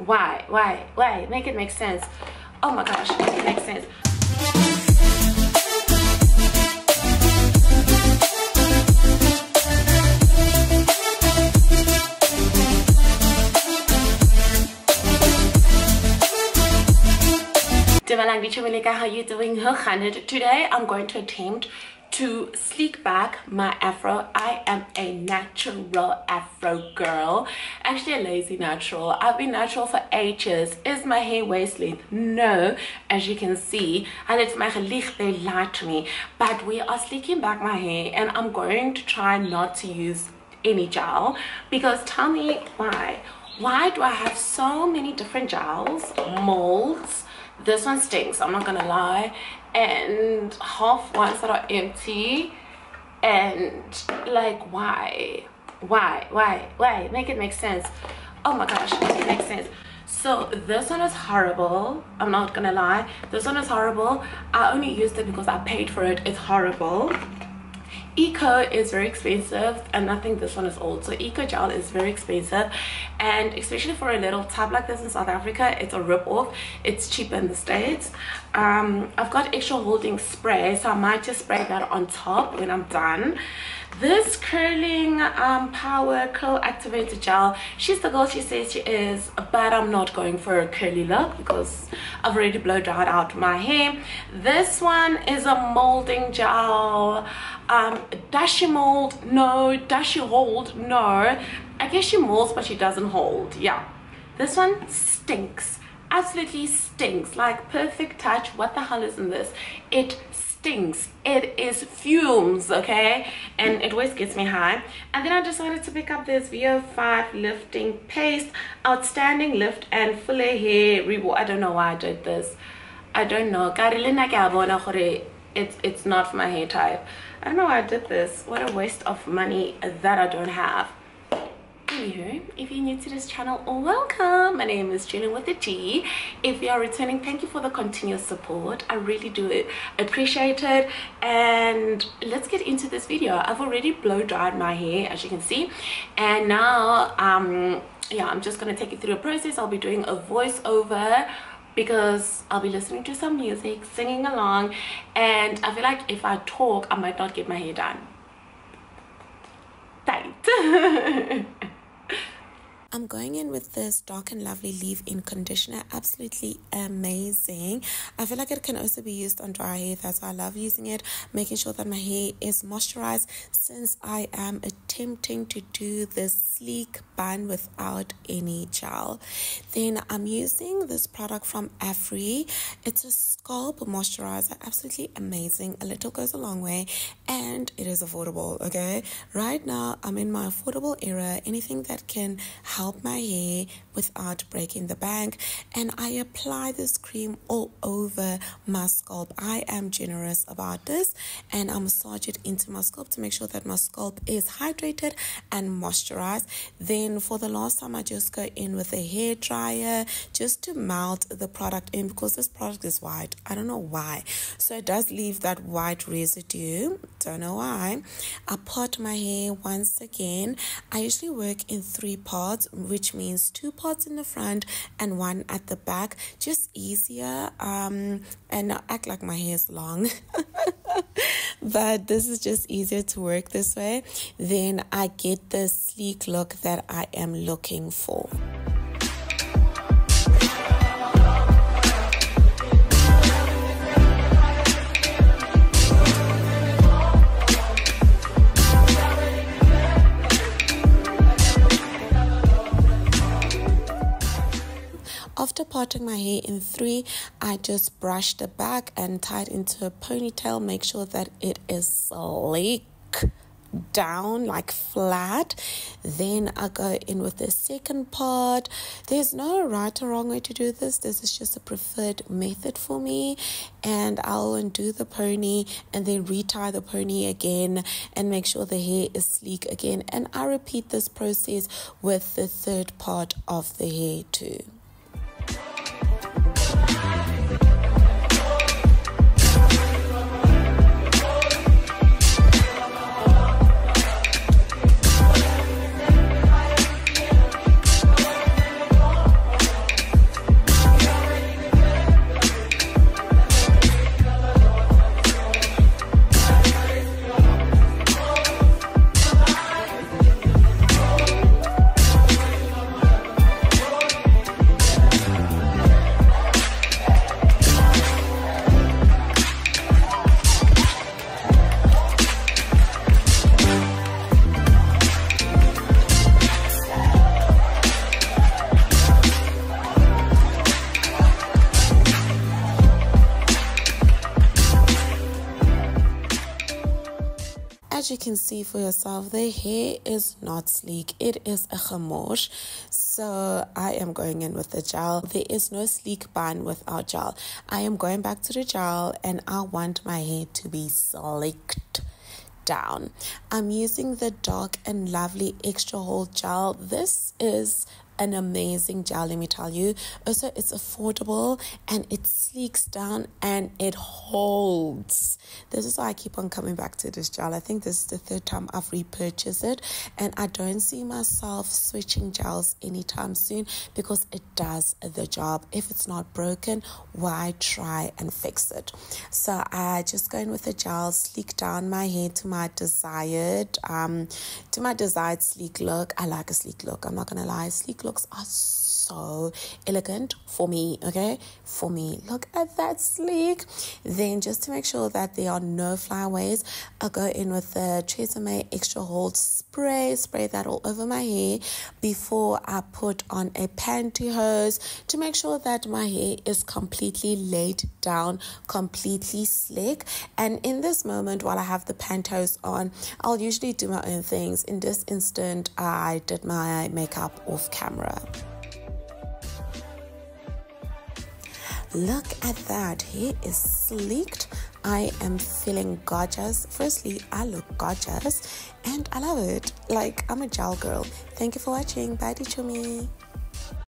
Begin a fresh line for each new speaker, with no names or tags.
Why? Make it make sense. Oh my gosh, make it make sense. Dumelang Di Chomi, how you doing? Today I'm going to attempt to sleek back my afro. I am a natural afro girl, actually a lazy natural. I've been natural for ages. Is my hair waist length? No, as you can see, and it's my gelicht, they lie to me, but we are sleeking back my hair, and I'm going to try not to use any gel, because tell me why do I have so many different gels, molds? This one stinks, I'm not gonna lie, and half ones that are empty, and like why? Make it make sense. Oh my gosh, make it make sense. So this one is horrible, I'm not gonna lie, this one is horrible. I only used it because I paid for it. It's horrible. Eco is very expensive, and I think this one is old, so Eco gel is very expensive, and especially for a little tub like this in South Africa, it's a rip-off. It's cheaper in the States. I've got extra holding spray, so I might just spray that on top when I'm done. This curling power curl activated gel, she's the girl she says she is, but I'm not going for a curly look because I've already blow dried out my hair. This one is a molding gel. Does she mold? No. Does she hold? No. I guess she molds, but she doesn't hold. Yeah, this one stinks, absolutely stinks. Like perfect touch. What the hell is in this? It stinks. It is fumes, okay, and it always gets me high. And then I decided to pick up this VO5 lifting paste, outstanding lift and full hair reward. I don't know why I did this. I don't know. It's not for my hair type. I don't know why I did this. What a waste of money that I don't have. Anywho, if you're new to this channel, welcome. My name is Gillian with a G. If you are returning, thank you for the continuous support. I really do appreciate it. And let's get into this video. I've already blow dried my hair, as you can see, and now yeah, I'm just gonna take you through a process. I'll be doing a voiceover because I'll be listening to some music, singing along, and I feel like if I talk I might not get my hair done. Tight. I'm going in with this Dark and Lovely leave-in conditioner. Absolutely amazing. I feel like it can also be used on dry hair. That's why I love using it, making sure that my hair is moisturized, since I am attempting to do this sleek bun without any gel. Then I'm using this product from Afri. It's a scalp moisturizer. Absolutely amazing. A little goes a long way, and it is affordable. Okay, right now I'm in my affordable era. Anything that can help my hair without breaking the bank, and I apply this cream all over my scalp. I am generous about this, and I massage it into my scalp to make sure that my scalp is hydrated and moisturized. Then for the last time, I just go in with a hair dryer just to melt the product in, because this product is white. I don't know why, so it does leave that white residue. Don't know why. I part my hair once again. I usually work in 3 parts, which means 2 parts in the front and 1 at the back. Just easier, and I act like my hair is long. But this is just easier to work this way. Then I get the sleek look that I am looking for. After parting my hair in 3, I just brush the back and tie it into a ponytail. Make sure that it is sleek down, like flat. Then I go in with the second part. There's no right or wrong way to do this. This is just a preferred method for me. And I'll undo the pony and then retie the pony again and make sure the hair is sleek again. And I repeat this process with the third part of the hair too. as you can see for yourself, the hair is not sleek. It is a chamosh. So I am going in with the gel. There is no Sleek Bun without gel. I am going back to the gel, and I want my hair to be slicked down. I'm using the Dark and Lovely Extra Hold Gel. This is an amazing gel, let me tell you. Also, it's affordable and it sleeks down and it holds. This is why I keep on coming back to this gel. I think this is the third time I've repurchased it, and I don't see myself switching gels anytime soon because it does the job. If it's not broken, why try and fix it? So I just go in with the gel, sleek down my hair to my desired sleek look. I like a sleek look, I'm not gonna lie. Sleek looks are so elegant for me, okay? For me, look at that sleek. Then just to make sure that there are no flyaways, I'll go in with the Tresemme Extra Hold spray that all over my hair before I put on a pantyhose to make sure that my hair is completely laid down, completely slick. And in this moment, while I have the pantyhose on, I'll usually do my own things. In this instant, I did my makeup off camera. Look at that, hair is sleeked. I am feeling gorgeous. Firstly, I look gorgeous and I love it. Like, I'm a gel girl. Thank you for watching. Bye, Di Chomi.